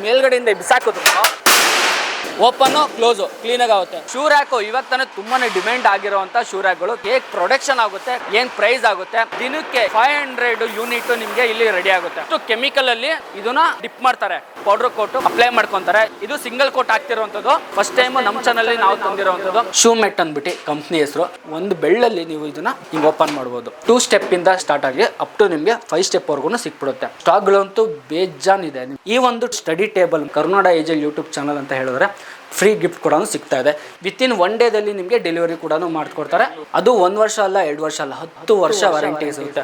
ಮೇಲ್ಗಡೆಯಿಂದ ಬಿಸಾಕಿದ್ರು open close clean ಆಗುತ್ತೆ. Shoe rack ಇವಾಗ ತಾನೇ ತುಂಬಾನೇ ಡಿಮ್ಯಾಂಡ್ ಆಗಿರುವಂತ ಶೂ ರ್ಯಾಕ್ಗಳು ಹೇಗೆ ಪ್ರೊಡಕ್ಷನ್ ಆಗುತ್ತೆ, ಏನ್ ಪ್ರೈಸ್ ಆಗುತ್ತೆ, ದಿನಕ್ಕೆ 500 ಯೂನಿಟ್ ನಿಮ್ಗೆ ಇಲ್ಲಿ ರೆಡಿ ಆಗುತ್ತೆ. ಇಷ್ಟು ಕೆಮಿಕಲ್ ಅಲ್ಲಿ ಇದನ್ನ ಡಿಪ್ ಮಾಡ್ತಾರೆ, ಪೌಡರ್ ಕೋಟ್ ಅಪ್ಲೈ ಮಾಡ್ಕೊಂತಾರೆ. ಇದು ಸಿಂಗಲ್ ಕೋಟ್ ಆಗ್ತಿರುವಂತದ್ದು. ಫಸ್ಟ್ ಟೈಮ್ ನಮ್ಮ ಚಾನಲ್ ನಾವು ತಂದಿರುವಂತದ್ದು. ಶೂ ಮೆಟ್ ಅಂದ್ಬಿಟ್ಟು ಕಂಪ್ನಿ ಹೆಸರು. ಒಂದು ಬೆಳ್ಳಲ್ಲಿ ನೀವು ಇದನ್ನ ಹಿಂಗ್ ಓಪನ್ ಮಾಡಬಹುದು. 2 ಸ್ಟೆಪ್ ಇಂದ ಸ್ಟಾರ್ಟ್ ಆಗಿ ಅಪ್ ಟು ನಿಮ್ಗೆ 5 ಸ್ಟೆಪ್ ವರ್ಗು ಸಿಕ್ಬಿಡುತ್ತೆ. ಸ್ಟಾಕ್ ಗಳಂತೂ ಬೇಜಾನ್ ಇದೆ. ಈ ಒಂದು ಸ್ಟಡಿ ಟೇಬಲ್ ಕರುನಾಡ ಏಜಲ್ ಯೂಟ್ಯೂಬ್ ಚಾನಲ್ ಅಂತ ಹೇಳಿದ್ರೆ ಫ್ರೀ ಗಿಫ್ಟ್ ಕೂಡ ಸಿಗ್ತಾ ಇದೆ. ವಿತಿನ್ 1 ಡೇದಲ್ಲಿ ನಿಮಗೆ ಡೆಲಿವರಿ ಕೂಡ ಮಾಡ್ಕೊಡ್ತಾರೆ. ಅದು 1 ವರ್ಷ ಅಲ್ಲ, 2 ವರ್ಷ ಅಲ್ಲ, 10 ವರ್ಷ ವಾರಂಟಿ ಸಿಗುತ್ತೆ.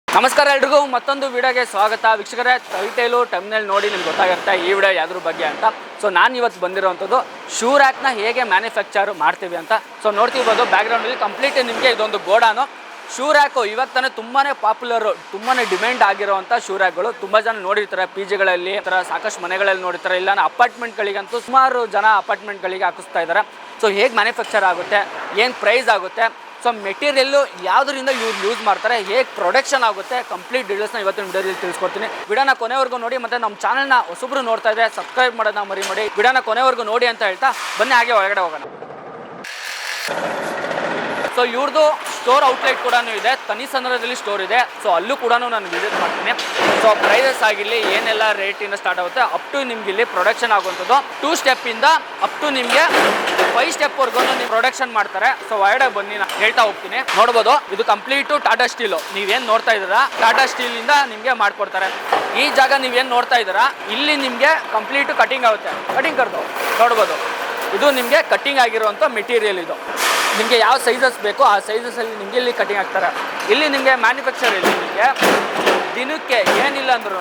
ನಮಸ್ಕಾರ ಎಲ್ರಿಗೂ, ಮತ್ತೊಂದು ವಿಡಿಯೋಗೆ ಸ್ವಾಗತ. ವೀಕ್ಷಕರೇ, ಟೈಟೈಲು ಟಮ್ನೇಲ್ ನೋಡಿ ನಿಮ್ಗೆ ಗೊತ್ತಾಗಿರುತ್ತೆ ಈ ವಿಡಿಯೋ ಯಾವ್ದ್ರ ಬಗ್ಗೆ ಅಂತ. ಸೊ ನಾನು ಇವತ್ತು ಬಂದಿರೋವಂಥದ್ದು ಶೂ ರ್ಯಾಕ್ನ ಹೇಗೆ ಮ್ಯಾನುಫ್ಯಾಕ್ಚರ್ ಮಾಡ್ತೀವಿ ಅಂತ. ಸೊ ನೋಡ್ತಿರ್ಬೋದು ಬ್ಯಾಕ್ಗ್ರೌಂಡಲ್ಲಿ ಕಂಪ್ಲೀಟ್ ನಿಮಗೆ ಇದೊಂದು ಗೋಡಾನು. ಶೂ ರ್ಯಾಕು ಇವಾಗ ತಾನೇ ತುಂಬಾ ಪಾಪ್ಯುಲರು, ತುಂಬಾ ಡಿಮ್ಯಾಂಡ್ ಆಗಿರೋವಂಥ ಶೂ ರ್ಯಾಕ್ಗಳು. ತುಂಬ ಜನ ನೋಡಿರ್ತಾರೆ, ಪಿ ಜಿಗಳಲ್ಲಿ ಸಾಕಷ್ಟು ಮನೆಗಳಲ್ಲಿ ನೋಡಿರ್ತಾರೆ, ಇಲ್ಲ ಅಪಾರ್ಟ್ಮೆಂಟ್ಗಳಿಗಂತೂ ಸುಮಾರು ಜನ ಅಪಾರ್ಟ್ಮೆಂಟ್ಗಳಿಗೆ ಹಾಕಿಸ್ತಾ ಇದ್ದಾರೆ. ಸೊ ಹೇಗೆ ಮ್ಯಾನುಫ್ಯಾಕ್ಚರ್ ಆಗುತ್ತೆ, ಏನು ಪ್ರೈಸ್ ಆಗುತ್ತೆ, ಸೊ ಮೆಟೀರಿಯಲ್ಲು ಯಾವುದರಿಂದ ಯೂಸ್ ಮಾಡ್ತಾರೆ, ಹೇಗೆ ಪ್ರೊಡಕ್ಷನ್ ಆಗುತ್ತೆ, ಕಂಪ್ಲೀಟ್ ಡೀಟೇಲ್ಸ್ನ ಇವತ್ತಿನ ವಿಡಿಯೋದಲ್ಲಿ ತಿಳಿಸ್ಕೊಡ್ತೀನಿ. ವಿಡಿಯೋನ ಕೊನೆವರೆಗೂ ನೋಡಿ. ಮತ್ತು ನಮ್ಮ ಚಾನಲ್ನ ಹೊಸಬ್ರು ನೋಡ್ತಾ ಇದ್ದರೆ ಸಬ್ಸ್ಕ್ರೈಬ್ ಮಾಡೋದನ್ನ ಮರಿ ವಿಡಿಯೋನ ಕೊನೆವರೆಗೂ ನೋಡಿ ಅಂತ ಹೇಳ್ತಾ ಬನ್ನಿ ಹಾಗೆ ಒಳಗಡೆ ಹೋಗೋಣ. ಸೊ ಇವ್ರದ್ದು ಸ್ಟೋರ್ ಔಟ್ಲೆಟ್ ಕೂಡ ಇದೆ, ತನಿಸಂದ್ರದಲ್ಲಿ ಸ್ಟೋರ್ ಇದೆ. ಸೊ ಅಲ್ಲೂ ಕೂಡ ನಾನು ವಿಸಿಟ್ ಮಾಡ್ತೀನಿ. ಸೊ ಪ್ರೈಸಸ್ ಆಗಿರಲಿ, ಏನೆಲ್ಲ ರೇಟಿಂದ ಸ್ಟಾರ್ಟ್ ಆಗುತ್ತೆ, ಅಪ್ ಟು ನಿಮ್ಗೆ ಇಲ್ಲಿ ಪ್ರೊಡಕ್ಷನ್ ಆಗುವಂಥದ್ದು 2 ಸ್ಟೆಪ್ಪಿಂದ ಅಪ್ ಟು ನಿಮಗೆ 5 ಸ್ಟೆಪ್ವರೆಗೂ ನೀವು ಪ್ರೊಡಕ್ಷನ್ ಮಾಡ್ತಾರೆ. ಸೊ ಹೊರಗಡೆ ಬನ್ನಿ, ನಾನು ಹೇಳ್ತಾ ಹೋಗ್ತೀನಿ. ನೋಡ್ಬೋದು, ಇದು ಕಂಪ್ಲೀಟು ಟಾಟಾ ಸ್ಟೀಲು. ನೀವೇನು ನೋಡ್ತಾ ಇದ್ದೀರಾ, ಟಾಟಾ ಸ್ಟೀಲಿಂದ ನಿಮಗೆ ಮಾಡ್ಕೊಡ್ತಾರೆ. ಈ ಜಾಗ ನೀವೇನು ನೋಡ್ತಾ ಇದ್ದೀರಾ, ಇಲ್ಲಿ ನಿಮಗೆ ಕಂಪ್ಲೀಟು ಕಟಿಂಗ್ ಆಗುತ್ತೆ. ಕಟಿಂಗ್ ಕರ್ದು ನೋಡ್ಬೋದು, ಇದು ನಿಮಗೆ ಕಟ್ಟಿಂಗ್ ಆಗಿರುವಂಥ ಮೆಟೀರಿಯಲ್. ಇದು ನಿಮಗೆ ಯಾವ ಸೈಜಸ್ ಬೇಕೋ ಆ ಸೈಜಸಲ್ಲಿ ನಿಮಗೆ ಇಲ್ಲಿ ಕಟಿಂಗ್ ಆಗ್ತಾರೆ. ಇಲ್ಲಿ ನಿಮಗೆ ಮ್ಯಾನುಫ್ಯಾಕ್ಚರ್ ಇಲ್ಲಿ ನಿಮಗೆ ದಿನಕ್ಕೆ ಏನಿಲ್ಲ ಅಂದ್ರೂ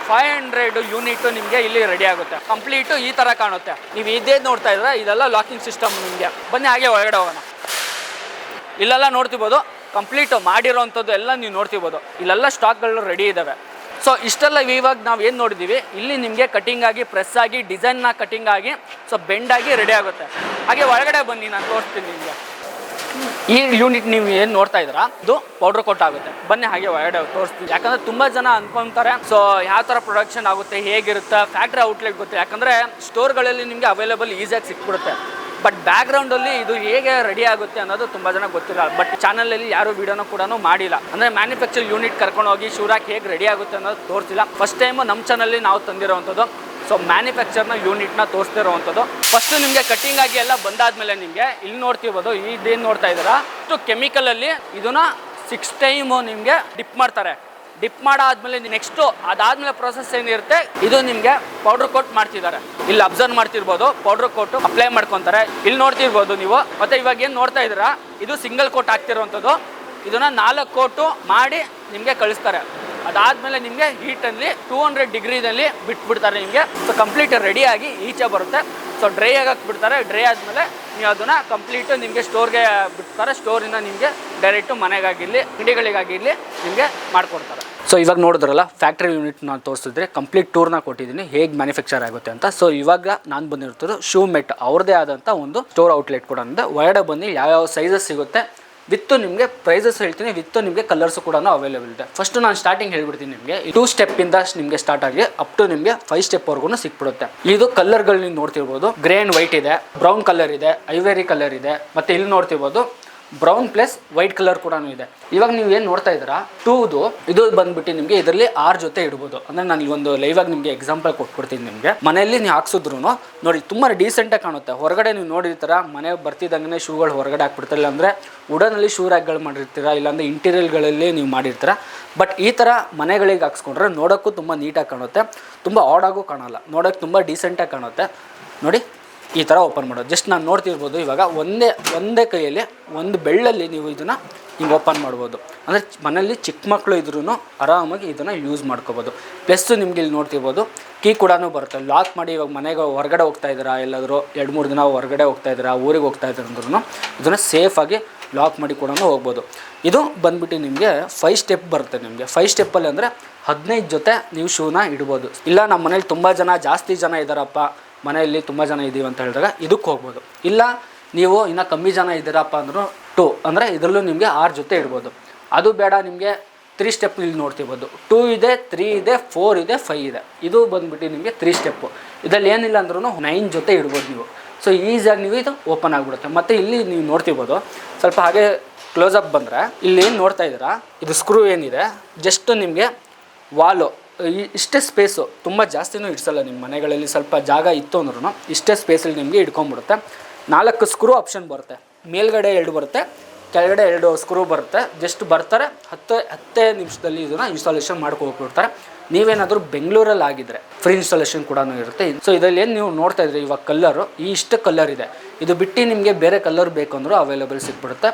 500 ಯೂನಿಟ್ ನಿಮಗೆ ಇಲ್ಲಿ ರೆಡಿ ಆಗುತ್ತೆ. ಕಂಪ್ಲೀಟು ಈ ಥರ ಕಾಣುತ್ತೆ. ನೀವು ಇದೇ ನೋಡ್ತಾ ಇದ್ರೆ ಇದೆಲ್ಲ ಲಾಕಿಂಗ್ ಸಿಸ್ಟಮ್. ನಿಮಗೆ ಬನ್ನಿ ಹಾಗೆ ಒಳಗಡೆ ಹೋಗೋಣ. ಇಲ್ಲೆಲ್ಲ ನೋಡ್ತಿರ್ಬೋದು, ಕಂಪ್ಲೀಟು ಮಾಡಿರೋವಂಥದ್ದು ಎಲ್ಲ ನೀವು ನೋಡ್ತಿರ್ಬೋದು. ಇಲ್ಲೆಲ್ಲ ಸ್ಟಾಕ್ಗಳು ರೆಡಿ ಇದ್ದಾವೆ. ಸೊ ಇಷ್ಟೆಲ್ಲ ಇವಾಗ ನಾವು ಏನು ನೋಡಿದ್ದೀವಿ, ಇಲ್ಲಿ ನಿಮಗೆ ಕಟಿಂಗ್ ಆಗಿ, ಪ್ರೆಸ್ ಆಗಿ, ಡಿಸೈನ್ನ ಕಟಿಂಗ್ ಆಗಿ, ಸೊ ಬೆಂಡ್ ಆಗಿ ರೆಡಿ ಆಗುತ್ತೆ. ಹಾಗೆ ಒಳಗಡೆ ಬನ್ನಿ, ನಾನು ತೋರಿಸ್ತೀನಿ ನಿಮಗೆ. ಈ ಯೂನಿಟ್ ನೀವು ಏನು ನೋಡ್ತಾ ಇದ್ದೀರಾ, ಇದು ಪೌಡರ್ ಕೋಟ್ ಆಗುತ್ತೆ. ಬನ್ನಿ ಹಾಗೆ ಒಳಗಡೆ ತೋರಿಸ್ತೀನಿ. ಯಾಕಂದರೆ ತುಂಬ ಜನ ಅನ್ಕೊಂತಾರೆ, ಸೊ ಯಾವ ಥರ ಪ್ರೊಡಕ್ಷನ್ ಆಗುತ್ತೆ, ಹೇಗಿರುತ್ತೆ, ಫ್ಯಾಕ್ಟ್ರಿ ಔಟ್ಲೆಟ್ ಗೊತ್ತೆ. ಯಾಕಂದರೆ ಸ್ಟೋರ್ಗಳಲ್ಲಿ ನಿಮಗೆ ಅವೈಲೇಬಲ್ ಈಸಿಯಾಗಿ ಸಿಕ್ಬಿಡುತ್ತೆ. ಬಟ್ ಬ್ಯಾಕ್ಗ್ರೌಂಡಲ್ಲಿ ಇದು ಹೇಗೆ ರೆಡಿ ಆಗುತ್ತೆ ಅನ್ನೋದು ತುಂಬ ಜನ ಗೊತ್ತಿಲ್ಲ. ಬಟ್ ಚಾನಲಲ್ಲಿ ಯಾರು ವಿಡಿಯೋನ ಕೂಡ ಮಾಡಿಲ್ಲ. ಅಂದರೆ ಮ್ಯಾನುಫ್ಯಾಕ್ಚರ್ ಯೂನಿಟ್ ಕರ್ಕೊಂಡು ಹೋಗಿ ಶೂ ರ್ಯಾಕ್ ಹೇಗೆ ರೆಡಿ ಆಗುತ್ತೆ ಅನ್ನೋದು ತೋರಿಸಿಲ್ಲ. ಫಸ್ಟ್ ಟೈಮು ನಮ್ಮ ಚಾನಲ್ಲಿ ನಾವು ತಂದಿರೋವಂಥದ್ದು. ಸೊ ಮ್ಯಾನುಫ್ಯಾಕ್ಚರ್ನ ಯೂನಿಟ್ನ ತೋರಿಸ್ತಿರೋವಂಥದ್ದು. ಫಸ್ಟು ನಿಮಗೆ ಕಟ್ಟಿಂಗ್ ಆಗಿ ಎಲ್ಲ ಬಂದಾದ್ಮೇಲೆ ನಿಮಗೆ ಇಲ್ಲಿ ನೋಡ್ತಿರ್ಬೋದು, ಇದೇನು ನೋಡ್ತಾ ಇದ್ದೀರಾ, ಇಷ್ಟು ಕೆಮಿಕಲಲ್ಲಿ ಇದನ್ನ 6 ಟೈಮು ನಿಮಗೆ ಡಿಪ್ ಮಾಡ್ತಾರೆ. ಡಿಪ್ ಮಾಡಾದ್ಮೇಲೆ ನೆಕ್ಸ್ಟು ಅದಾದ್ಮೇಲೆ ಪ್ರೊಸೆಸ್ ಏನಿರುತ್ತೆ, ಇದು ನಿಮಗೆ ಪೌಡರ್ ಕೋಟ್ ಮಾಡ್ತಿದ್ದಾರೆ. ಇಲ್ಲಿ ಅಬ್ಸರ್ವ್ ಮಾಡ್ತಿರ್ಬೋದು, ಪೌಡರ್ ಕೋಟ್ ಅಪ್ಲೈ ಮಾಡ್ಕೊತಾರೆ. ಇಲ್ಲಿ ನೋಡ್ತಿರ್ಬೋದು ನೀವು. ಮತ್ತೆ ಇವಾಗ ಏನು ನೋಡ್ತಾ ಇದ್ದೀರಾ, ಇದು ಸಿಂಗಲ್ ಕೋಟ್ ಆಗ್ತಿರುವಂಥದ್ದು. ಇದನ್ನ 4 ಕೋಟು ಮಾಡಿ ನಿಮಗೆ ಕಳಿಸ್ತಾರೆ. ಅದಾದಮೇಲೆ ನಿಮಗೆ ಹೀಟಲ್ಲಿ 200 ಡಿಗ್ರಿದಲ್ಲಿ ಬಿಟ್ಬಿಡ್ತಾರೆ ನಿಮಗೆ. ಸೊ ಕಂಪ್ಲೀಟ್ ರೆಡಿಯಾಗಿ ಈಚೆ ಬರುತ್ತೆ. ಸೊ ಡ್ರೈ ಆಗಕ್ಕೆ ಬಿಡ್ತಾರೆ. ಡ್ರೈ ಆದಮೇಲೆ ನೀವು ಅದನ್ನು ಕಂಪ್ಲೀಟು ನಿಮಗೆ ಸ್ಟೋರ್ಗೆ ಬಿಡ್ತಾರೆ. ಸ್ಟೋರಿಂದ ನಿಮಗೆ ಡೈರೆಕ್ಟು ಮನೆಗಾಗಿರಲಿ, ಅಂಗಡಿಗಳಿಗಾಗಿರಲಿ ನಿಮಗೆ ಮಾಡಿಕೊಡ್ತಾರೆ. ಸೊ ಇವಾಗ ನೋಡಿದ್ರಲ್ಲ, ಫ್ಯಾಕ್ಟ್ರಿ ಯೂನಿಟ್ ನಾನು ತೋರಿಸಿದ್ರೆ ಕಂಪ್ಲೀಟ್ ಟೂರ್ನ ಕೊಟ್ಟಿದ್ದೀನಿ ಹೇಗೆ ಮ್ಯಾನುಫ್ಯಾಕ್ಚರ್ ಆಗುತ್ತೆ ಅಂತ. ಸೊ ಇವಾಗ ನಾನು ಬಂದಿರ್ತಿರೋದು ಶೂ ಮೆಟ್ ಅವ್ರದ್ದೇ ಆದಂಥ ಒಂದು ಸ್ಟೋರ್ ಔಟ್ಲೆಟ್ ಕೂಡ ಇದೆ. ಒಳಗಡೆ ಬನ್ನಿ, ಯಾವ್ಯಾವ ಸೈಜಸ್ ಸಿಗುತ್ತೆ ವಿತ್ತು ನಿಮಗೆ ಪ್ರೈಸಸ್ ಹೇಳ್ತೀನಿ, ವಿತ್ತು ನಿಮಗೆ ಕಲರ್ಸ್ ಕೂಡ ಅವೈಲೇಬಲ್ ಇದೆ. ಫಸ್ಟ್ ನಾನು ಸ್ಟಾರ್ಟಿಂಗ್ ಹೇಳ್ಬಿಡ್ತೀನಿ ನಿಮಗೆ. 2 ಸ್ಟೆಪ್ಪಿಂದ ನಿಮಗೆ ಸ್ಟಾರ್ಟ್ ಆಗಿ ಅಪ್ ಟು ನಿಮಗೆ 5 ಸ್ಟೆಪ್ವರೆಗೂ ಸಿಕ್ಬಿಡುತ್ತೆ. ಇದು ಕಲರ್ಗಳು ನೀವು ನೋಡ್ತಿರ್ಬೋದು, ಗ್ರೇ ಆ್ಯಂಡ್ ವೈಟ್ ಇದೆ, ಬ್ರೌನ್ ಕಲರ್ ಇದೆ, ಐವರಿ ಕಲರ್ ಇದೆ, ಮತ್ತು ಇಲ್ಲಿ ನೋಡ್ತಿರ್ಬೋದು ಬ್ರೌನ್ ಪ್ಲಸ್ ವೈಟ್ ಕಲರ್ ಕೂಡ ಇದೆ. ಇವಾಗ ನೀವು ಏನು ನೋಡ್ತಾ ಇದ್ದೀರಾ, 2ದು ಇದು ಬಂದ್ಬಿಟ್ಟು ನಿಮಗೆ ಇದರಲ್ಲಿ 6 ಜೊತೆ ಇಡ್ಬೋದು. ಅಂದರೆ ನಾನು ಒಂದು ಲೈವಾಗಿ ನಿಮಗೆ ಎಕ್ಸಾಂಪಲ್ ಕೊಟ್ಬಿಡ್ತೀನಿ. ನಿಮಗೆ ಮನೆಯಲ್ಲಿ ನೀವು ಹಾಕ್ಸಿದ್ರು ನೋಡಿ ತುಂಬ ಡೀಸೆಂಟಾಗಿ ಕಾಣುತ್ತೆ. ಹೊರಗಡೆ ನೀವು ನೋಡಿರ್ತೀರ, ಮನೆ ಬರ್ತಿದ್ದಂಗೆ ಶೂಗಳು ಹೊರಗಡೆ ಹಾಕ್ಬಿಡ್ತಾರೆ. ಅಂದರೆ ವುಡನಲ್ಲಿ ಶೂ ರ್ಯಾಕ್ಗಳು ಮಾಡಿರ್ತೀರ, ಇಲ್ಲಾಂದರೆ ಇಂಟೀರಿಯರ್ಗಳಲ್ಲಿ ನೀವು ಮಾಡಿರ್ತೀರ. ಬಟ್ ಈ ಥರ ಮನೆಗಳಿಗೆ ಹಾಕ್ಸ್ಕೊಂಡ್ರೆ ನೋಡೋಕ್ಕೂ ತುಂಬ ನೀಟಾಗಿ ಕಾಣುತ್ತೆ, ತುಂಬ ಆಡಾಗೂ ಕಾಣಲ್ಲ, ನೋಡೋಕ್ಕೆ ತುಂಬ ಡೀಸೆಂಟಾಗಿ ಕಾಣುತ್ತೆ. ನೋಡಿ ಈ ಥರ ಓಪನ್ ಮಾಡೋದು. ಜಸ್ಟ್ ನಾನು ನೋಡ್ತಿರ್ಬೋದು, ಇವಾಗ ಒಂದೇ ಕೈಯಲ್ಲಿ ಒಂದು ಬೆಳ್ಳಲ್ಲಿ ನೀವು ಇದನ್ನು ಹಿಂಗೆ ಓಪನ್ ಮಾಡ್ಬೋದು. ಅಂದರೆ ಮನೇಲಿ ಚಿಕ್ಕ ಮಕ್ಕಳು ಇದ್ರೂ ಆರಾಮಾಗಿ ಇದನ್ನು ಯೂಸ್ ಮಾಡ್ಕೋಬೋದು. ಪ್ಲಸ್ ನಿಮ್ಗೆ ಇಲ್ಲಿ ನೋಡ್ತಿರ್ಬೋದು ಕೀ ಕೂಡ ಬರುತ್ತೆ. ಲಾಕ್ ಮಾಡಿ ಇವಾಗ ಮನೆಗೆ ಹೊರಗಡೆ ಹೋಗ್ತಾ ಇದ್ದೀರಾ, ಎಲ್ಲಾದರೂ 2-3 ದಿನ ಹೊರಗಡೆ ಹೋಗ್ತಾ ಇದ್ದೀರಾ, ಊರಿಗೆ ಹೋಗ್ತಾ ಇದ್ದೀರ ಅಂದ್ರೂ ಇದನ್ನು ಸೇಫಾಗಿ ಲಾಕ್ ಮಾಡಿ ಕೂಡ ಹೋಗ್ಬೋದು. ಇದು ಬಂದ್ಬಿಟ್ಟು ನಿಮಗೆ 5 ಸ್ಟೆಪ್ ಬರುತ್ತೆ. ನಿಮಗೆ 5 ಸ್ಟೆಪ್ಪಲ್ಲಿ ಅಂದರೆ 15 ಜೊತೆ ನೀವು ಶೂನ ಇಡ್ಬೋದು. ಇಲ್ಲ ನಮ್ಮ ಮನೇಲಿ ತುಂಬ ಜನ, ಜಾಸ್ತಿ ಜನ ಇದ್ದಾರಪ್ಪ, ಮನೆಯಲ್ಲಿ ತುಂಬ ಜನ ಇದ್ದೀವಿ ಅಂತ ಹೇಳಿದಾಗ ಇದಕ್ಕೆ ಹೋಗ್ಬೋದು. ಇಲ್ಲ ನೀವು ಇನ್ನೂ ಕಮ್ಮಿ ಜನ ಇದ್ದೀರಪ್ಪ ಅಂದರೂ 2 ಅಂದರೆ ಇದರಲ್ಲೂ ನಿಮಗೆ 6 ಜೊತೆ ಇಡ್ಬೋದು. ಅದು ಬೇಡ, ನಿಮಗೆ 3 ಸ್ಟೆಪ್ ಇಲ್ಲಿ ನೋಡ್ತಿರ್ಬೋದು. 2 ಇದೆ, 3 ಇದೆ, 4 ಇದೆ, 5 ಇದೆ. ಇದು ಬಂದುಬಿಟ್ಟು ನಿಮಗೆ 3 ಸ್ಟೆಪ್ಪು. ಇದರಲ್ಲಿ ಏನಿಲ್ಲ ಅಂದ್ರೂ 9 ಜೊತೆ ಇಡ್ಬೋದು ನೀವು. ಸೊ ಈಸಿಯಾಗಿ ನೀವು ಇದು ಓಪನ್ ಆಗಿಬಿಡುತ್ತೆ. ಮತ್ತು ಇಲ್ಲಿ ನೀವು ನೋಡ್ತಿರ್ಬೋದು, ಸ್ವಲ್ಪ ಹಾಗೆ ಕ್ಲೋಸಪ್ ಬಂದರೆ ಇಲ್ಲಿ ಏನು ನೋಡ್ತಾ ಇದ್ದೀರಾ, ಇದು ಸ್ಕ್ರೂ ಏನಿದೆ ಜಸ್ಟ್ ನಿಮಗೆ ವಾಲು ಇಷ್ಟೇ ಸ್ಪೇಸು, ತುಂಬ ಜಾಸ್ತಿನೂ ಇಡ್ಸಲ್ಲ. ನಿಮ್ಮ ಮನೆಗಳಲ್ಲಿ ಸ್ವಲ್ಪ ಜಾಗ ಇತ್ತು ಅಂದ್ರೂ ಇಷ್ಟೇ ಸ್ಪೇಸಲ್ಲಿ ನಿಮಗೆ ಇಟ್ಕೊಂಡ್ಬಿಡುತ್ತೆ. 4 ಸ್ಕ್ರೂ ಆಪ್ಷನ್ ಬರುತ್ತೆ, ಮೇಲ್ಗಡೆ 2 ಬರುತ್ತೆ, ಕೆಳಗಡೆ 2 ಸ್ಕ್ರೂ ಬರುತ್ತೆ. ಜಸ್ಟ್ ಬರ್ತಾರೆ 10 ನಿಮಿಷದಲ್ಲಿ ಇದನ್ನು ಇನ್ಸ್ಟಾಲೇಷನ್ ಮಾಡ್ಕೊಬಿಡ್ತಾರೆ. ನೀವೇನಾದರೂ ಬೆಂಗಳೂರಲ್ಲಿ ಆಗಿದ್ದರೆ ಫ್ರೀ ಇನ್ಸ್ಟಾಲೇಷನ್ ಕೂಡ ಇರುತ್ತೆ. ಸೊ ಇದರಲ್ಲಿ ಏನು ನೀವು ನೋಡ್ತಾ ಇದ್ರಿ ಇವಾಗ ಕಲ್ಲರು, ಇಷ್ಟು ಕಲರ್ ಇದೆ. ಇದು ಬಿಟ್ಟು ನಿಮಗೆ ಬೇರೆ ಕಲರ್ ಬೇಕು ಅಂದರೂ ಅವೈಲೇಬಲ್ ಸಿಕ್ಬಿಡುತ್ತೆ.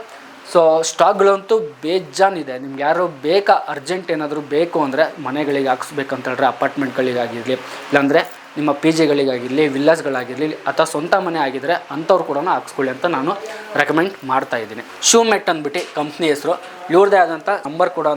ಸೊ ಸ್ಟಾಕ್ಗಳಂತೂ ಬೇಜಾನಿದೆ. ನಿಮ್ಗೆ ಯಾರು ಬೇಕಾ ಅರ್ಜೆಂಟ್ ಏನಾದರೂ ಬೇಕು ಅಂದರೆ ಮನೆಗಳಿಗೆ ಹಾಕ್ಸ್ಬೇಕಂತ ಹೇಳಿದ್ರೆ, ಅಪಾರ್ಟ್ಮೆಂಟ್ಗಳಿಗಾಗಿರಲಿ, ಇಲ್ಲಾಂದರೆ ನಿಮ್ಮ ಪಿ ಜಿಗಳಿಗಾಗಿರಲಿ, ವಿಲ್ಲಾಸ್ಗಳಾಗಿರಲಿ, ಅಥವಾ ಸ್ವಂತ ಮನೆ ಆಗಿದ್ದರೆ ಅಂಥವ್ರು ಕೂಡ ಹಾಕ್ಸ್ಕೊಳ್ಳಿ ಅಂತ ನಾನು ರೆಕಮೆಂಡ್ ಮಾಡ್ತಾಯಿದ್ದೀನಿ. ಶೂ ಮೆಟ್ ಅಂದ್ಬಿಟ್ಟು ಕಂಪ್ನಿ ಹೆಸರು. ಇವ್ರದ್ದೇ ಆದಂಥ ನಂಬರ್ ಕೂಡ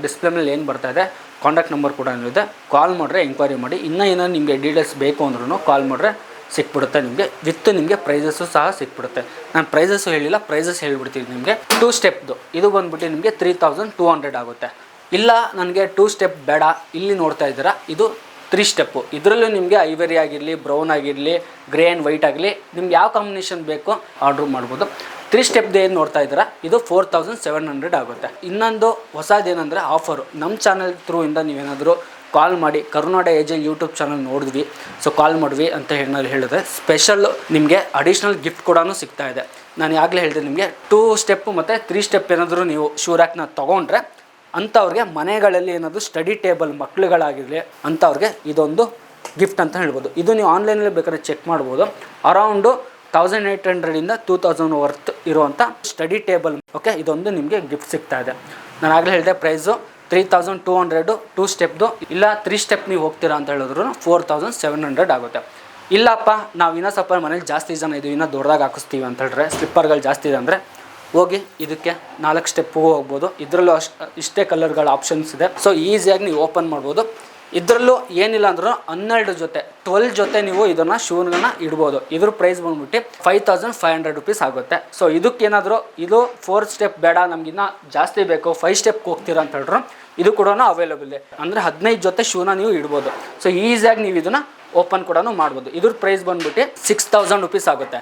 ಡಿಸ್ಪ್ಲೇ ಮೇಲೆ ಏನು ಬರ್ತಾ ಇದೆ, ಕಾಂಟ್ಯಾಕ್ಟ್ ನಂಬರ್ ಕೂಡ ಇದೆ. ಕಾಲ್ ಮಾಡಿದ್ರೆ ಎಂಕ್ವೈರಿ ಮಾಡಿ. ಇನ್ನೂ ಏನಾದ್ರು ನಿಮಗೆ ಡೀಟೇಲ್ಸ್ ಬೇಕು ಅಂದ್ರೂ ಕಾಲ್ ಮಾಡಿದ್ರೆ ಸಿಕ್ಬಿಡುತ್ತೆ ನಿಮಗೆ. ವಿತ್ ನಿಮಗೆ ಪ್ರೈಸಸ್ಸು ಸಹ ಸಿಕ್ಬಿಡುತ್ತೆ. ನಾನು ಪ್ರೈಸಸ್ಸು ಹೇಳಿಲ್ಲ, ಪ್ರೈಸಸ್ ಹೇಳಿಬಿಡ್ತೀನಿ ನಿಮಗೆ. 2 ಸ್ಟೆಪ್ದು ಇದು ಬಂದುಬಿಟ್ಟು ನಿಮಗೆ 3200 ಆಗುತ್ತೆ. ಇಲ್ಲ ನನಗೆ 2 ಸ್ಟೆಪ್ ಬೇಡ, ಇಲ್ಲಿ ನೋಡ್ತಾ ಇದ್ದೀರಾ ಇದು 3 ಸ್ಟೆಪ್ಪು. ಇದರಲ್ಲೂ ನಿಮಗೆ ಐವರಿ ಆಗಿರಲಿ, ಬ್ರೌನ್ ಆಗಿರಲಿ, ಗ್ರೇ ಆ್ಯಂಡ್ ವೈಟ್ ಆಗಲಿ, ನಿಮ್ಗೆ ಯಾವ ಕಾಂಬಿನೇಷನ್ ಬೇಕೋ ಆರ್ಡ್ರ್ ಮಾಡ್ಬೋದು. 3 ಸ್ಟೆಪ್ದು ಏನು ನೋಡ್ತಾ ಇದ್ದೀರಾ ಇದು 4700 ಆಗುತ್ತೆ. ಇನ್ನೊಂದು ಹೊಸದೇನೆಂದರೆ ಆಫರು. ನಮ್ಮ ಚಾನಲ್ ಥ್ರೂ ಇಂದ ನೀವೇನಾದರೂ ಕಾಲ್ ಮಾಡಿ ಕರುನಾಡ ಏಜೆಂಟ್ ಯೂಟ್ಯೂಬ್ ಚಾನಲ್ ನೋಡಿದ್ವಿ, ಸೊ ಕಾಲ್ ಮಾಡಿದ್ವಿ ಅಂತ ಹೇಳಿದ್ರೆ ಸ್ಪೆಷಲ್ ನಿಮಗೆ ಅಡಿಷ್ನಲ್ ಗಿಫ್ಟ್ ಕೂಡ ಸಿಗ್ತಾ ಇದೆ. ನಾನು ಆಗಲೇ ಹೇಳಿದೆ ನಿಮಗೆ 2 ಸ್ಟೆಪ್ಪು ಮತ್ತು 3 ಸ್ಟೆಪ್ ಏನಾದರೂ ನೀವು ಶೂ ರ್ಯಾಕ್ನ ತೊಗೊಂಡ್ರೆ ಅಂಥವ್ರಿಗೆ ಮನೆಗಳಲ್ಲಿ ಏನಾದರೂ ಸ್ಟಡಿ ಟೇಬಲ್ ಮಕ್ಳುಗಳಾಗಿರಲಿ ಅಂಥವ್ರಿಗೆ ಇದೊಂದು ಗಿಫ್ಟ್ ಅಂತ ಹೇಳ್ಬೋದು. ಇದು ನೀವು ಆನ್ಲೈನಲ್ಲಿ ಬೇಕಾದ್ರೆ ಚೆಕ್ ಮಾಡ್ಬೋದು. ಅರೌಂಡು 1800ಇಂದ 2000 ವರ್ತ್ ಇರುವಂಥ ಸ್ಟಡಿ ಟೇಬಲ್. ಓಕೆ, ಇದೊಂದು ನಿಮಗೆ ಗಿಫ್ಟ್ ಸಿಗ್ತಾ ಇದೆ. ನಾನು ಆಗಲೇ ಹೇಳಿದೆ ಪ್ರೈಸು 3200 2 ಸ್ಟೆಪ್ದು. ಇಲ್ಲ 3 ಸ್ಟೆಪ್ ನೀವು ಹೋಗ್ತೀರಾ ಅಂತ ಹೇಳಿದ್ರು 4700 ಆಗುತ್ತೆ. ಇಲ್ಲಪ್ಪ ನಾವು ಇನ್ನೂ ಸ್ವಲ್ಪ ಮನೇಲಿ ಜಾಸ್ತಿ ಜನ ಇದ್ದೀವಿ, ಇನ್ನೂ ದೊಡ್ಡದಾಗಿ ಹಾಕಿಸ್ತೀವಿ ಅಂತ ಹೇಳಿದ್ರೆ, ಸ್ಲಿಪ್ಪರ್ಗಳು ಜಾಸ್ತಿ ಇದೆ ಅಂದರೆ ಹೋಗಿ ಇದಕ್ಕೆ 4 ಸ್ಟೆಪ್ಪಿಗೂ ಹೋಗ್ಬೋದು. ಇದರಲ್ಲೂ ಇಷ್ಟೇ ಕಲರ್ಗಳ ಆಪ್ಷನ್ಸ್ ಇದೆ. ಸೊ ಈಸಿಯಾಗಿ ನೀವು ಓಪನ್ ಮಾಡ್ಬೋದು. ಇದರಲ್ಲೂ ಏನಿಲ್ಲ ಅಂದ್ರೂ 12 ಜೊತೆ 12 ಜೊತೆ ನೀವು ಇದನ್ನು ಶೂಗಳನ್ನ ಇಡ್ಬೋದು. ಇದ್ರ ಪ್ರೈಸ್ ಬಂದ್ಬಿಟ್ಟು 5500 ರುಪೀಸ್ ಆಗುತ್ತೆ. ಸೊ ಇದಕ್ಕೇನಾದರೂ ಇದು 4 ಸ್ಟೆಪ್ ಬೇಡ, ನಮಗಿನ್ನ ಜಾಸ್ತಿ ಬೇಕು, 5 ಸ್ಟೆಪ್ಗೆ ಹೋಗ್ತೀರಾ ಅಂತ ಹೇಳಿದ್ರು ಇದು ಕೂಡ ಅವೈಲೇಬಲ್ ಇದೆ. ಅಂದರೆ 15 ಜೊತೆ ಶೂನ ನೀವು ಇಡ್ಬೋದು. ಸೊ ಈಸಿಯಾಗಿ ನೀವು ಇದನ್ನು ಓಪನ್ ಕೂಡ ಮಾಡ್ಬೋದು. ಇದ್ರ ಪ್ರೈಸ್ ಬಂದ್ಬಿಟ್ಟು 6000 ರುಪೀಸ್ ಆಗುತ್ತೆ.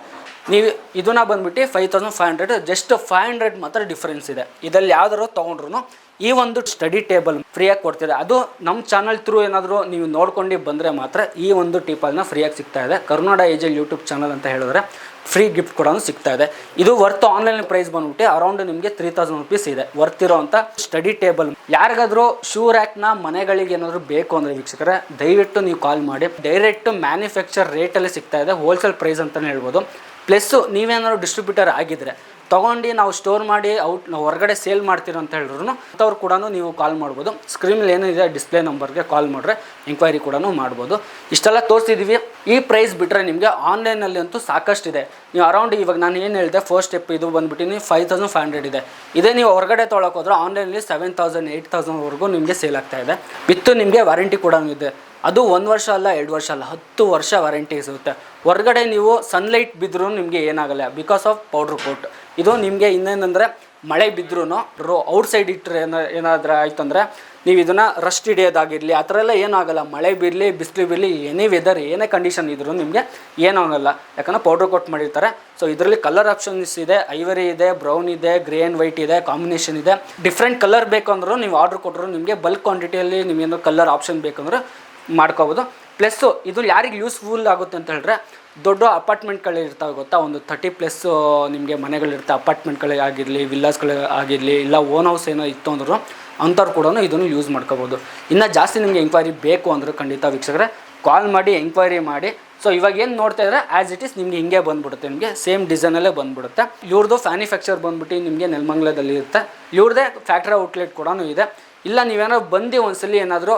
ನೀವು ಇದನ್ನ ಬಂದ್ಬಿಟ್ಟು 5500, ಜಸ್ಟ್ 500 ಮಾತ್ರ ಡಿಫ್ರೆನ್ಸ್ ಇದೆ. ಇದರಲ್ಲಿ ಯಾವ್ದಾರು ತೊಗೊಂಡ್ರು ಈ ಒಂದು ಸ್ಟಡಿ ಟೇಬಲ್ ಫ್ರೀಯಾಗಿ ಕೊಡ್ತಿದೆ. ಅದು ನಮ್ಮ ಚಾನಲ್ ಥ್ರೂ ಏನಾದರೂ ನೀವು ನೋಡ್ಕೊಂಡು ಬಂದರೆ ಮಾತ್ರ ಈ ಒಂದು ಟೇಬಲ್ನ ಫ್ರೀಯಾಗಿ ಸಿಗ್ತಾ ಇದೆ. ಕರುನಾಡ ಏಜೆಂಟ್ ಯೂಟ್ಯೂಬ್ ಚಾನಲ್ ಅಂತ ಹೇಳಿದ್ರೆ ಫ್ರೀ ಗಿಫ್ಟ್ ಕೂಡ ಸಿಗ್ತಾ ಇದೆ. ಇದು ವರ್ತ್ ಆನ್ಲೈನ್ ಪ್ರೈಸ್ ಬಂದ್ಬಿಟ್ಟು ಅರೌಂಡ್ ನಿಮಗೆ 3000 ರುಪೀಸ್ ಇದೆ ವರ್ತ್ ಇರೋವಂಥ ಸ್ಟಡಿ ಟೇಬಲ್. ಯಾರಿಗಾದರೂ ಶೂ ರ್ಯಾಕ್ನ ಮನೆಗಳಿಗೆ ಏನಾದರೂ ಬೇಕು ಅಂದರೆ ವೀಕ್ಷಕರೇ ದಯವಿಟ್ಟು ನೀವು ಕಾಲ್ ಮಾಡಿ. ಡೈರೆಕ್ಟ್ ಮ್ಯಾನುಫ್ಯಾಕ್ಚರ್ ರೇಟಲ್ಲಿ ಸಿಗ್ತಾ ಇದೆ, ಹೋಲ್ಸೇಲ್ ಪ್ರೈಸ್ ಅಂತಲೇ ಹೇಳ್ಬೋದು. ಪ್ಲಸ್ಸು ನೀವೇನಾದ್ರು ಡಿಸ್ಟ್ರಿಬ್ಯೂಟರ್ ಆಗಿದ್ದರೆ ತೊಗೊಂಡು ನಾವು ಸ್ಟೋರ್ ಮಾಡಿ ನಾವು ಹೊರಗಡೆ ಸೇಲ್ ಮಾಡ್ತೀರೋ ಅಂತ ಹೇಳಿದ್ರು ಅಂಥವ್ರು ಕೂಡ ನೀವು ಕಾಲ್ ಮಾಡ್ಬೋದು. ಸ್ಕ್ರೀನಲ್ಲಿ ಏನಿದೆ ಡಿಸ್ಪ್ಲೇ ನಂಬರ್ಗೆ ಕಾಲ್ ಮಾಡಿದ್ರೆ ಎಂಕ್ವೈರಿ ಕೂಡ ಮಾಡ್ಬೋದು. ಇಷ್ಟೆಲ್ಲ ತೋರಿಸಿದ್ದೀವಿ. ಈ ಪ್ರೈಸ್ ಬಿಟ್ಟರೆ ನಿಮಗೆ ಆನ್ಲೈನಲ್ಲಿ ಅಂತೂ ಸಾಕಷ್ಟಿದೆ. ನೀವು ಅರೌಂಡ್ ಇವಾಗ ನಾನು ಏನು ಹೇಳಿದೆ 4 ಸ್ಟೆಪ್ ಇದು ಬಂದುಬಿಟ್ಟು 5500 ಇದೆ. ಇದೇ ನೀವು ಹೊರಗಡೆ ತೊಗೊಳಕೋದ್ರೆ ಆನ್ಲೈನಲ್ಲಿ 7000 8000ವರೆಗೂ ನಿಮಗೆ ಸೇಲ್ ಆಗ್ತಾ ಇದೆ. ವಿತ್ತು ನಿಮಗೆ ವಾರಂಟಿ ಕೂಡ ಇದೆ. ಅದು 1 ವರ್ಷ ಅಲ್ಲ 2 ವರ್ಷ ಅಲ್ಲ 10 ವರ್ಷ ವಾರಂಟಿ ಸಿಗುತ್ತೆ. ಹೊರಗಡೆ ನೀವು ಸನ್ಲೈಟ್ ಬಿದ್ದರೂ ನಿಮಗೆ ಏನಾಗಲ್ಲ, ಬಿಕಾಸ್ ಆಫ್ ಪೌಡ್ರ್ ಕೋಟ್. ಇದು ನಿಮಗೆ ಇನ್ನೇನಂದರೆ ಮಳೆ ಬಿದ್ದರೂ ಔಟ್ಸೈಡ್ ಇಟ್ಟರೆ ಏನಾದರೂ ಆಯ್ತು ಅಂದರೆ ನೀವು ಇದನ್ನು ರಸ್ಟ್ ಹಿಡಿಯೋದಾಗಿರಲಿ ಆ ಥರ ಎಲ್ಲ ಏನೂ ಆಗಲ್ಲ. ಮಳೆ ಬೀರಲಿ ಬಿಸಿಲು ಬೀರಲಿ ಏನೇ ವೆದರ್ ಏನೇ ಕಂಡೀಷನ್ ಇದ್ರೂ ನಿಮಗೆ ಏನೂ ಆಗಲ್ಲ, ಯಾಕಂದರೆ ಪೌಡ್ರ್ ಕೋಟ್ ಮಾಡಿರ್ತಾರೆ. ಸೊ ಇದರಲ್ಲಿ ಕಲರ್ ಆಪ್ಷನ್ಸ್ ಇದೆ, ಐವರಿ ಇದೆ, ಬ್ರೌನ್ ಇದೆ, ಗ್ರೇ ಆ್ಯಂಡ್ ವೈಟ್ ಇದೆ, ಕಾಂಬಿನೇಷನ್ ಇದೆ. ಡಿಫ್ರೆಂಟ್ ಕಲರ್ ಬೇಕು ಅಂದರೂ ನೀವು ಆರ್ಡ್ರ್ ಕೊಟ್ಟರು ನಿಮಗೆ ಬಲ್ಕ್ ಕ್ವಾಂಟಿಟಿಯಲ್ಲಿ ನಿಮಗೇನೋ ಕಲರ್ ಆಪ್ಷನ್ ಬೇಕಂದ್ರೆ ಮಾಡ್ಕೋಬೋದು. ಪ್ಲಸ್ಸು ಇದು ಯಾರಿಗೆ ಯೂಸ್ಫುಲ್ ಆಗುತ್ತೆ ಅಂತ ಹೇಳಿದ್ರೆ ದೊಡ್ಡ ಅಪಾರ್ಟ್ಮೆಂಟ್ಗಳು ಇರ್ತಾವೆ ಗೊತ್ತಾ, ಒಂದು 30+ ನಿಮಗೆ ಮನೆಗಳಿರ್ತವೆ. ಅಪಾರ್ಟ್ಮೆಂಟ್ಗಳಾಗಿರಲಿ ವಿಲ್ಲಾಸ್ಗಳಾಗಿರಲಿ ಇಲ್ಲ ಓನ್ ಹೌಸ್ ಏನೋ ಇತ್ತು ಅಂದರೂ ಅಂಥವ್ರು ಕೂಡ ಇದನ್ನು ಯೂಸ್ ಮಾಡ್ಕೋಬೋದು. ಇನ್ನು ಜಾಸ್ತಿ ನಿಮಗೆ ಎಂಕ್ವೈರಿ ಬೇಕು ಅಂದರೆ ಖಂಡಿತ ವೀಕ್ಷಕರೇ ಕಾಲ್ ಮಾಡಿ ಎಂಕ್ವೈರಿ ಮಾಡಿ. ಸೊ ಇವಾಗ ಏನು ನೋಡ್ತಾ ಇದ್ರೆ ಆ್ಯಸ್ ಇಟ್ ಈಸ್ ನಿಮಗೆ ಹಿಂಗೆ ಬಂದುಬಿಡುತ್ತೆ, ನಿಮಗೆ ಸೇಮ್ ಡಿಸೈನಲ್ಲೇ ಬಂದುಬಿಡುತ್ತೆ. ಇವ್ರದ್ದು ಮ್ಯಾನುಫ್ಯಾಕ್ಚರ್ ಬಂದುಬಿಟ್ಟು ನಿಮಗೆ ನೆಲಮಂಗಲದಲ್ಲಿ ಇರುತ್ತೆ. ಇವ್ರದ್ದೇ ಫ್ಯಾಕ್ಟ್ರಿ ಔಟ್ಲೆಟ್ ಕೂಡ ಇದೆ. ಇಲ್ಲ ನೀವೇನಾದ್ರು ಬಂದು ಒಂದ್ಸಲಿ ಏನಾದರೂ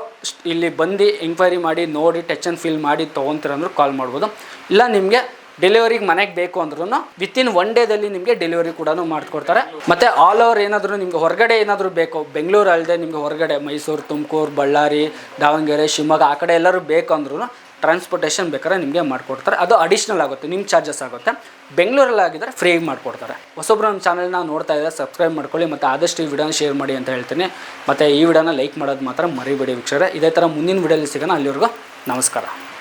ಇಲ್ಲಿ ಬಂದು ಎಂಕ್ವೈರಿ ಮಾಡಿ ನೋಡಿ ಟಚ್ ಆ್ಯಂಡ್ ಫೀಲ್ ಮಾಡಿ ತೊಗೊತೀರಂದ್ರೂ ಕಾಲ್ ಮಾಡ್ಬೋದು. ಇಲ್ಲ ನಿಮಗೆ ಡೆಲಿವರಿಗೆ ಮನೆಗೆ ಬೇಕು ಅಂದ್ರೂ ವಿತಿನ್ 1 ಡೇದಲ್ಲಿ ನಿಮಗೆ ಡೆಲಿವರಿ ಕೂಡ ಮಾಡಿಕೊಡ್ತಾರೆ. ಮತ್ತು ಆಲ್ ಓವರ್ ಏನಾದರೂ ನಿಮಗೆ ಹೊರಗಡೆ ಏನಾದರೂ ಬೇಕು, ಬೆಂಗಳೂರು ಅಲ್ಲದೆ ನಿಮಗೆ ಹೊರಗಡೆ ಮೈಸೂರು, ತುಮಕೂರು, ಬಳ್ಳಾರಿ, ದಾವಣಗೆರೆ, ಶಿವಮೊಗ್ಗ ಆ ಕಡೆ ಎಲ್ಲರೂ ಬೇಕು ಅಂದ್ರೂ ಟ್ರಾನ್ಸ್ಪೋರ್ಟೇಷನ್ ಬೇಕಾದ್ರೆ ನಿಮಗೆ ಮಾಡಿಕೊಡ್ತಾರೆ. ಅದು ಅಡಿಷ್ನಲ್ ಆಗುತ್ತೆ, ನಿಮ್ಮ ಚಾರ್ಜಸ್ ಆಗುತ್ತೆ. ಬೆಂಗಳೂರಲ್ಲಿ ಆಗಿದ್ದರೆ ಫ್ರೀ ಮಾಡಿಕೊಡ್ತಾರೆ. ಹೊಸೊಬ್ಬರು ನಮ್ಮ ಚಾನಲ್ನ ನೋಡ್ತಾ ಇದ್ದಾರೆ, ಸಬ್ಸ್ಕ್ರೈಬ್ ಮಾಡ್ಕೊಳ್ಳಿ ಮತ್ತು ಆದಷ್ಟು ಈ ವಿಡಿಯೋನ ಶೇರ್ ಮಾಡಿ ಅಂತ ಹೇಳ್ತೀನಿ. ಮತ್ತು ಈ ವಿಡಿಯೋನ ಲೈಕ್ ಮಾಡೋದು ಮಾತ್ರ ಮರಿಬೇಡಿ ವೀಕ್ಷಕರೇ. ಇದೇ ಥರ ಮುಂದಿನ ವಿಡಿಯೋಲಿ ಸಿಗೋಣ. ಅಲ್ಲಿವರೆಗೂ ನಮಸ್ಕಾರ.